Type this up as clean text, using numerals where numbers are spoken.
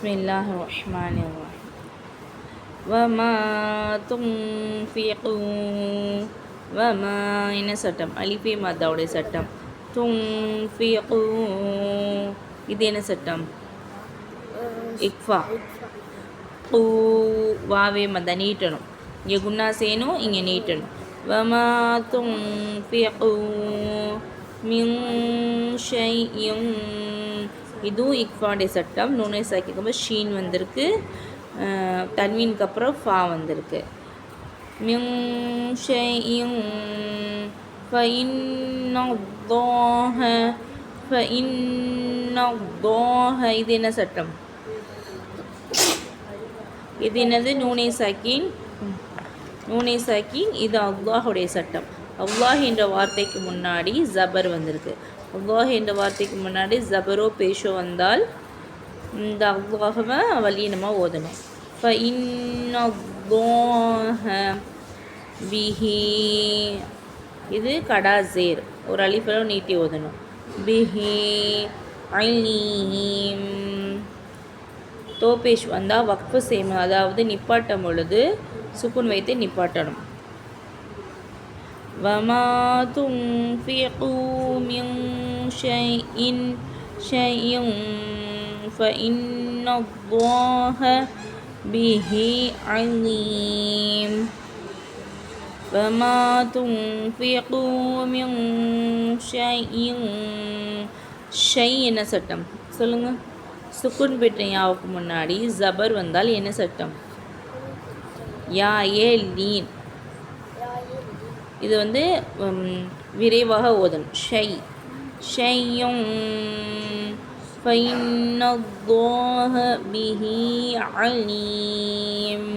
பிஸ்மில்லாஹிர்ரஹ்மானிர்ரஹீம். வமா துன்ஃபிகு வமா என்ன சட்டம்? அலிஃபே மத்தாவுடைய சட்டம். துன்ஃபிகு இது என்ன சட்டம்? இக்ஃபா. கூ வாவே மத்தா நீட்டணும். இங்கே குன்னா செய்யணும், இங்கே நீட்டணும். வமா துன்ஃபிகு மின் ஷைஇன் இதுவும் இக்ஃபாடைய சட்டம். நூனை சாக்கிக்கும்போது ஷீன் வந்திருக்கு, தன்வீனுக்கு அப்புறம் ஃபா வந்திருக்கு. மின் ஷைஇன் ஃபஇன்னல்லாஹ இது என்ன சட்டம்? இது என்னது? நூனை சாக்கின். நூனை சாக்கின் இது அல்லாஹுடைய சட்டம். அல்லாஹ் என்ற வார்த்தைக்கு முன்னாடி ஜபர் வந்திருக்கு. அல்லாஹ் என்ற வார்த்தைக்கு முன்னாடி ஜபரோ பேஷோ வந்தால் இந்த அல்லாஹவை வலியனமாக ஓதணும். பிஹி இது கடாசேர், ஒரு அலிஃபலோ நீட்டி ஓதணும். பிஹி அலீம். தோபேஷ் வந்தால் வக்ஃபு செய்யணும், அதாவது நிப்பாட்டும் பொழுது சுக்குன் வைத்து நிப்பாட்டணும். வமா துன்ஃபிகு மின் ஷைஇன் ஃபஇன்னல்லாஹ பிஹி அலீம். வமா துன்ஃபிகு மின் ஷைஇன் ஷை என்ன சட்டம்? சொல்லுங்கள். சுக்குன் பெற்ற யாவுக்கு முன்னாடி ஜபர் வந்தால் என்ன சட்டம்? யா ஏ லீன். இது வந்து விரைவாக ஓதணும். ஷை ஷையும் ஃபஇன்னல்லாஹ பிஹி அலீம்.